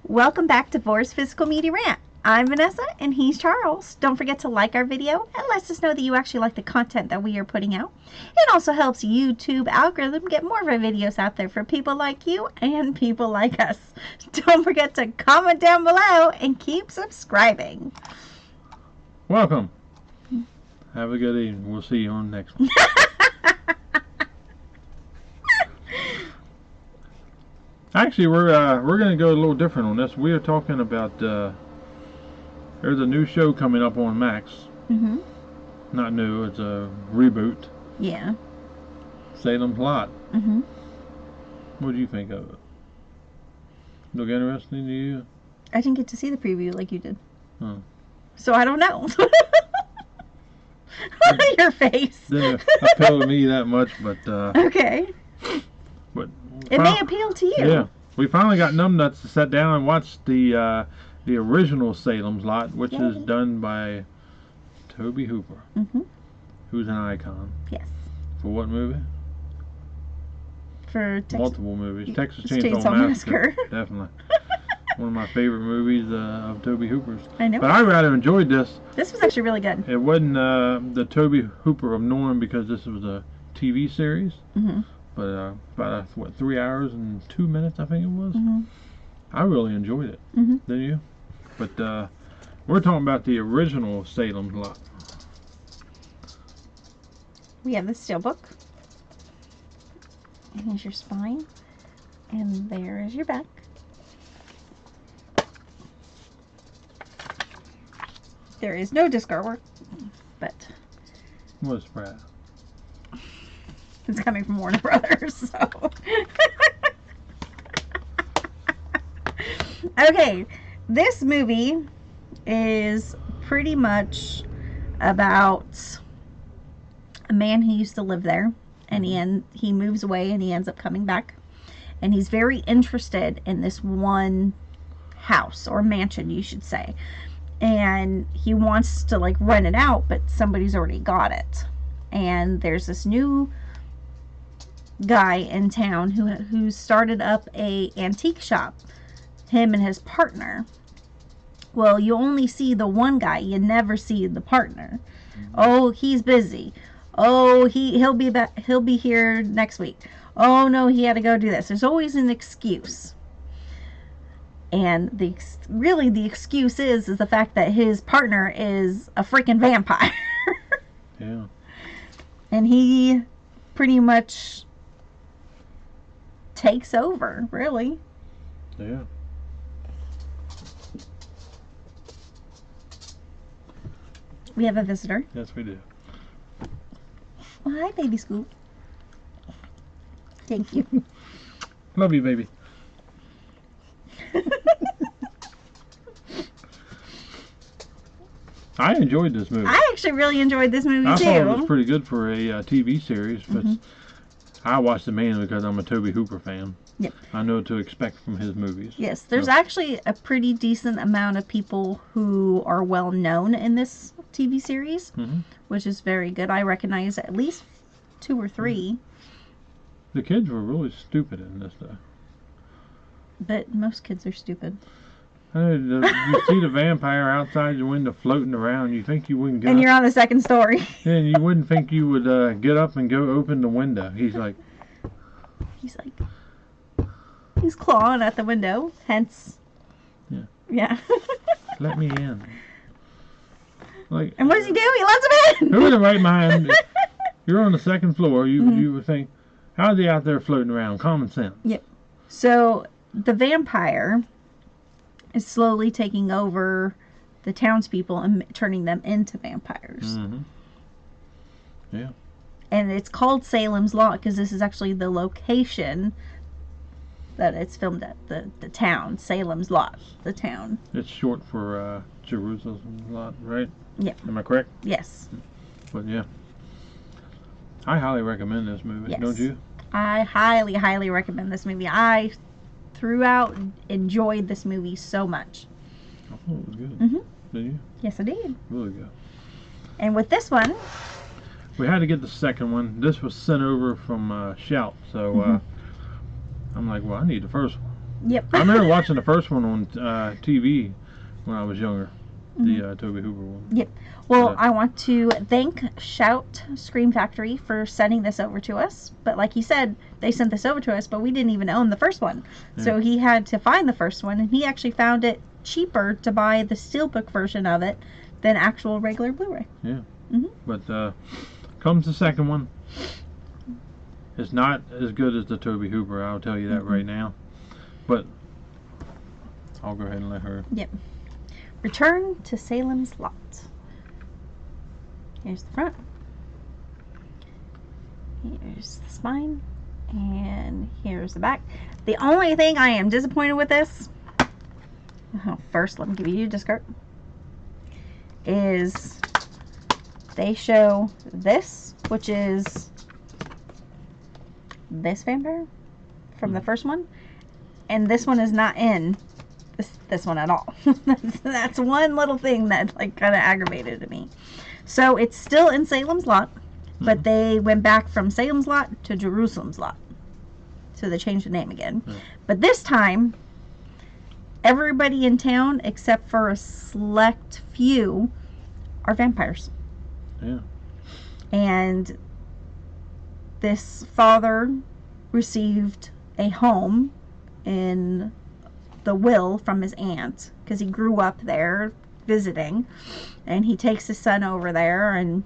Welcome back to Vor's Physical Media Rant. I'm Vanessa and he's Charles. Don't forget to like our video. It lets us know that you actually like the content that we are putting out. It also helps YouTube algorithm get more of our videos out there for people like you and people like us. Don't forget to comment down below and keep subscribing. Welcome. Have a good evening. We'll see you on the next one. Actually, we're going to go a little different on this. We are talking about there's a new show coming up on Max. Mm-hmm. Not new. It's a reboot. Yeah. Salem's Lot. Mm-hmm. What do you think of it? Look interesting to you? I didn't get to see the preview like you did. Huh. So I don't know. Your face. Didn't appeal to me that much, but okay. But it may appeal to you. Yeah, we finally got numbnuts to sit down and watch the original Salem's Lot, which is done by Toby Hooper, who's an icon. Yes. For what movie? For multiple movies. Texas Chainsaw Massacre. Definitely. One of my favorite movies of Toby Hooper's. I know. But I rather enjoyed this. This was actually really good. It wasn't the Toby Hooper of norm because this was a TV series. Mm-hmm. But about 3 hours and 2 minutes, I think it was. Mm-hmm. I really enjoyed it. Mm-hmm. Didn't you? But we're talking about the original Salem's Lot. We have the steelbook. And here's your spine. And there is your back. There is no disc artwork, but What is Brad? it's coming from Warner Brothers, so. Okay, this movie is pretty much about a man who used to live there, and he moves away and he ends up coming back, and he's very interested in this one house, or mansion you should say, and he wants to like rent it out, but somebody's already got it. And there's this new guy in town who started up a antique shop, him and his partner. Well, you only see the one guy, you never see the partner. Oh, he's busy. Oh, he'll be here next week. Oh no, he had to go do this. There's always an excuse. And the excuse is the fact that his partner is a freaking vampire. Yeah. And he pretty much takes over, really. Yeah. We have a visitor. Yes, we do. Well, hi, baby Scoop. Thank you. Love you, baby. I enjoyed this movie. I actually really enjoyed this movie I too. thought it was pretty good for a TV series, but I watched it mainly because I'm a Toby Hooper fan. Yep. I know what to expect from his movies. Yes, there's actually a pretty decent amount of people who are well known in this TV series, which is very good. I recognize at least 2 or 3. The kids were really stupid in this, though. But most kids are stupid. You see the vampire outside your window floating around. You think you wouldn't get and up. you're on the second story. And you wouldn't think you would get up and go open the window. He's clawing at the window. Hence. Yeah. Yeah. Let me in. Like. And what does he do? He lets him in. Who is right behind? You're on the second floor. You would think, how's he out there floating around? Common sense. Yep. So the vampire is slowly taking over the townspeople and turning them into vampires. Yeah. And it's called Salem's Lot because this is actually the location that it's filmed at. The town, Salem's Lot, the town. It's short for Jerusalem's Lot, right? Yeah. Am I correct? Yes. But yeah. I highly recommend this movie, Yes. don't you? I highly, highly recommend this movie. I throughout enjoyed this movie so much. I thought it was good. Did you? Yes, I did. Really good. And with this one, we had to get the second one. This was sent over from Shout, so I'm like, well, I need the first one. Yep. I remember watching the first one on TV when I was younger. Mhm. The Toby Hooper one. Yep. Well, I want to thank Shout Scream Factory for sending this over to us. But like he said, they sent this over to us, but we didn't even own the first one. Yeah. So he had to find the first one, and he actually found it cheaper to buy the steelbook version of it than actual regular Blu-ray. Yeah. Mhm. But comes the second one. It's not as good as the Toby Hooper, I'll tell you that right now. But I'll go ahead and let her. Yep. Return to Salem's Lot. Here's the front. Here's the spine. And here's the back. The only thing I am disappointed with this, first let me give you a discard, is they show this, which is this vampire from the first one, and this one is not in this one at all. That's one little thing that like kind of aggravated me. So it's still in Salem's Lot, but they went back from Salem's Lot to Jerusalem's Lot. So they changed the name again. But this time, everybody in town except for a select few are vampires. Yeah. And this father received a home in the will from his aunt because he grew up there visiting, and he takes his son over there and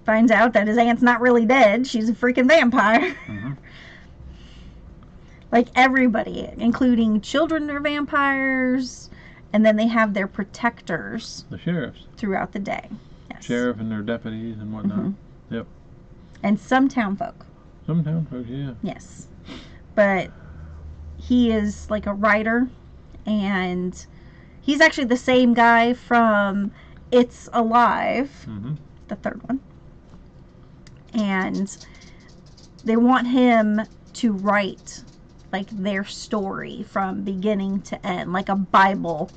finds out that his aunt's not really dead. She's a freaking vampire. Like everybody, including children, are vampires, and then they have their protectors, The sheriffs. throughout the day. Yes. Sheriff and their deputies and whatnot. Yep. And some town folk. Some town folks, yeah. Yes. But he is like a writer, and he's actually the same guy from It's Alive, the third one. And they want him to write like their story from beginning to end, like a Bible,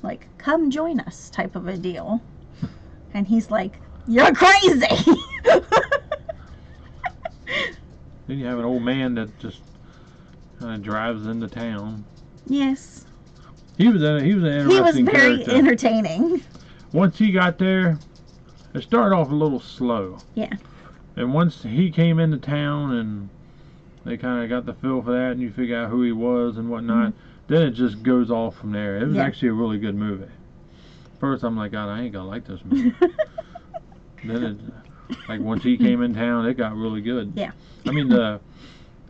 like come join us type of a deal. And he's like, you're crazy. Then you have an old man that just kind of drives into town. Yes. He was an interesting He was very character. entertaining. Once he got there, it started off a little slow. Yeah. And once he came into town and they kind of got the feel for that and you figure out who he was and whatnot, then it just goes off from there. It was actually a really good movie. First I'm like, God, I ain't gonna like this movie. Then it, like once he came in town, it got really good. Yeah. I mean, the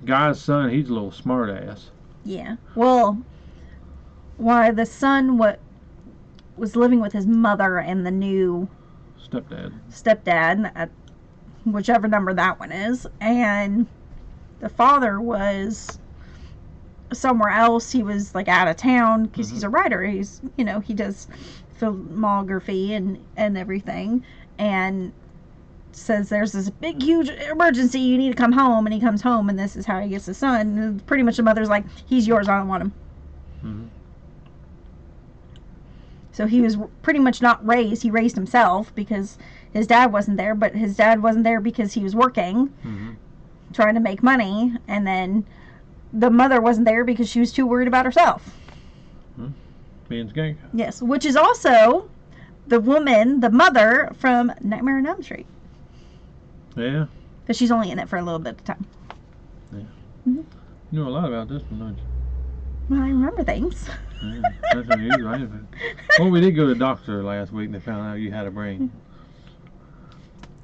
guy's son, he's a little smart ass. Yeah. Well, why the son was living with his mother and the new stepdad, at whichever number that one is, and the father was somewhere else. He was like out of town because he's a writer. He's, you know, he does filmography and everything, and says there's this big huge emergency, you need to come home, and he comes home, and this is how he gets the son. And pretty much the mother's like, he's yours, I don't want him. So he was pretty much not raised. He raised himself because his dad wasn't there, but his dad wasn't there because he was working, trying to make money, and then the mother wasn't there because she was too worried about herself. Being skank. Yes, which is also the woman, the mother from Nightmare on Elm Street. Yeah. Because she's only in it for a little bit of time. Yeah. You know a lot about this one, don't you? Well, I remember things. Yeah, that's unusual. Well, we did go to the doctor last week and they found out you had a brain.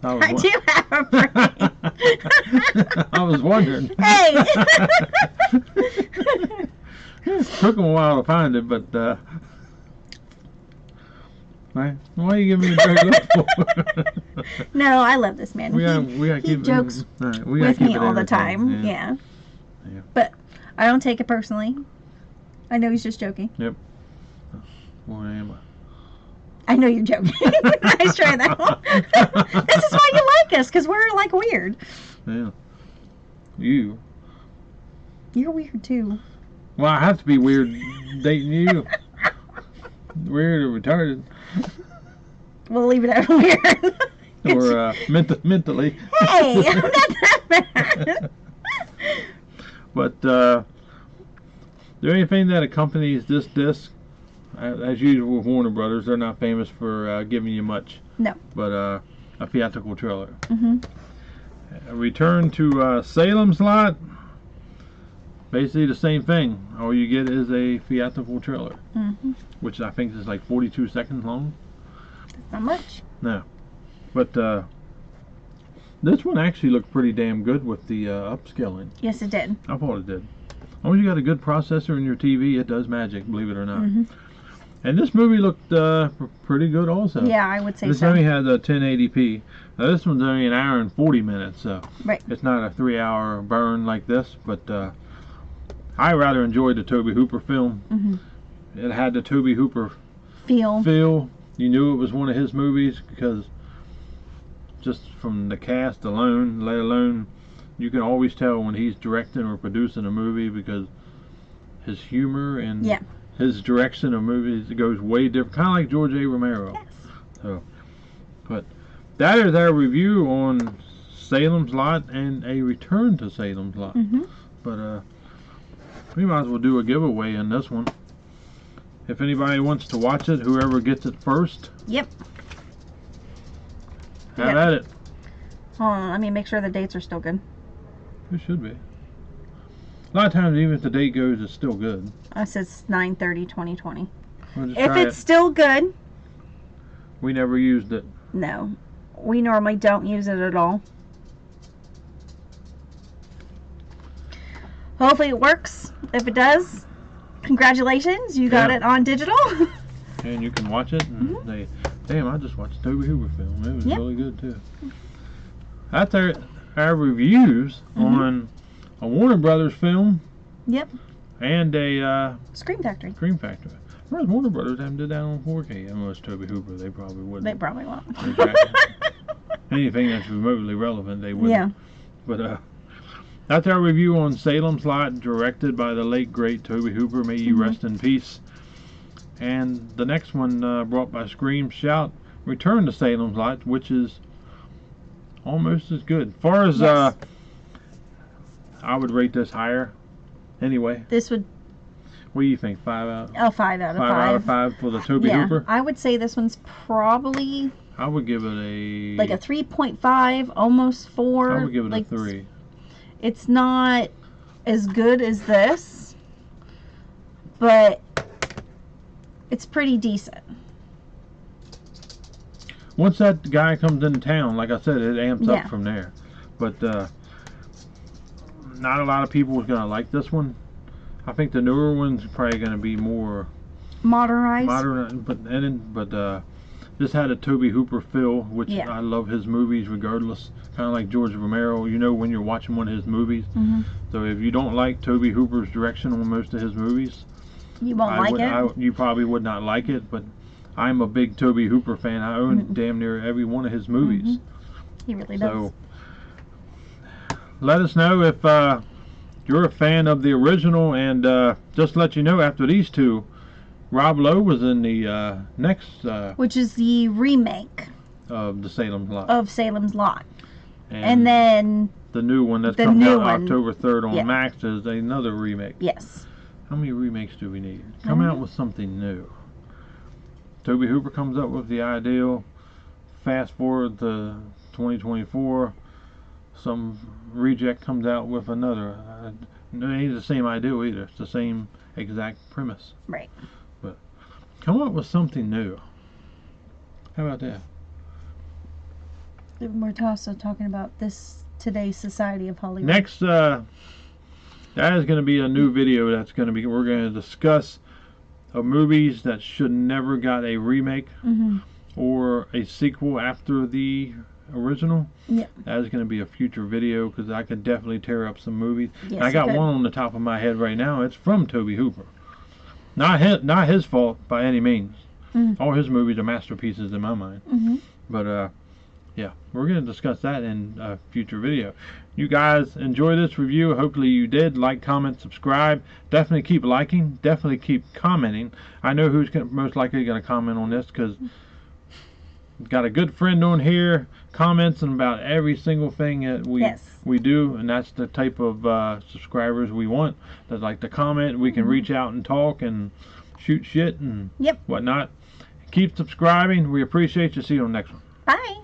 I do have a brain. I was wondering. Hey! It took them a while to find it, but why are you giving me a dirty look for? No, I love this man. We gotta he keep jokes with me all the time. Yeah. But I don't take it personally. I know he's just joking. Yep. Boy, am I. I know you're joking. Nice try that one. This is why you like us, because we're like weird. Yeah. You're weird too. Well, I have to be weird dating you. Weird or retarded. We'll leave it at weird. Or mentally. Hey, I'm not that bad. But there anything that accompanies this disc? As usual with Warner Brothers, they're not famous for giving you much. No. But a theatrical trailer. Mm-hmm. A return to Salem's Lot. Basically the same thing. All you get is a theatrical trailer, Mm-hmm. which I think is like 42 seconds long. That's not much. No. But this one actually looked pretty damn good with the upscaling. Yes, it did. I thought it did. As long as you got a good processor in your TV, it does magic, believe it or not. Mm-hmm. And this movie looked pretty good also. Yeah, I would say this so. only had 1080p. Now this one's only an hour and 40 minutes, so Right. it's not a 3-hour burn like this, but I rather enjoyed the Tobe Hooper film. Mm-hmm. It had the Tobe Hooper Feel. You knew it was one of his movies because just from the cast alone, let alone, you can always tell when he's directing or producing a movie because his humor and Yeah. his direction of movies goes way different, kind of like George A. Romero. Yes. So, but that is our review on Salem's Lot and a return to Salem's Lot. Mm-hmm. But we might as well do a giveaway in this one. If anybody wants to watch it, whoever gets it first, Yep. have at it. Hold on, let me make sure the dates are still good. It should be. A lot of times, even if the date goes, it's still good. It says 9/30/2020. We'll just If try it's it. still good, We never used it. no. We normally don't use it at all. Hopefully it works. If it does, congratulations. You got Yeah. it on digital. And you can watch it and say, damn, I just watched a Tobe Hooper film. It was Yep. really good, too. That's our reviews on a Warner Brothers film Yep. and a Scream Factory. Scream Factory. Whereas Warner Brothers haven't did that on 4K. Unless Tobe Hooper, they probably wouldn't. They probably won't. Anything that's remotely relevant, they wouldn't. Yeah. But that's our review on Salem's Lot, directed by the late great Tobe Hooper. May you rest in peace. And the next one brought by Scream Shout, Return to Salem's Lot, which is almost as good. As far as Yes. I would rate this higher. Anyway, This would, what do you think? 5 out? 5 out of 5. 5 out of 5 for the Tobe Yeah, Hooper. I would say this one's probably I would give it a like a 3.5, almost 4. I would give it like, a 3. It's not as good as this, but it's pretty decent. Once that guy comes into town, like I said, it amps Yeah. up from there. But not a lot of people is gonna like this one. I think the newer one's probably gonna be more Modernized. modern, but this had a Tobe Hooper feel, which Yeah. I love his movies regardless. Kind of like George Romero, you know when you're watching one of his movies. Mhm. So if you don't like Tobe Hooper's direction on most of his movies, You won't like it. you probably would not like it. But I'm a big Tobe Hooper fan. I own damn near every one of his movies. He really does. So let us know if you're a fan of the original, and just to let you know, after these two, Rob Lowe was in the next Which is the remake of the Salem's Lot, of Salem's Lot. And then, the new one that's the coming new out one. October 3rd on Yeah. Max is another remake. yes. How many remakes do we need? Come out with something new. Tobe Hooper comes up with the ideal. Fast forward to 2024, some reject comes out with another. It ain't the same ideal either. It's the same exact premise. Right. Come up with something new. How about that? We're also talking about today's society of Hollywood. Next, that is going to be a new video. We're going to discuss movies that should never got a remake or a sequel after the original. Yep. That is going to be a future video because I could definitely tear up some movies. Yes, I got you could. one on the top of my head right now. It's from Tobe Hooper. Not his fault by any means. All his movies are masterpieces in my mind. But yeah, we're going to discuss that in a future video. You guys enjoy this review. Hopefully you did. Like, comment, subscribe. Definitely keep liking. Definitely keep commenting. I know who's most likely going to comment on this because Got a good friend on here, comments about every single thing that we do, and that's the type of subscribers we want. That like to comment, we can reach out and talk and shoot shit and whatnot. Keep subscribing. We appreciate you. See you on the next one. Bye.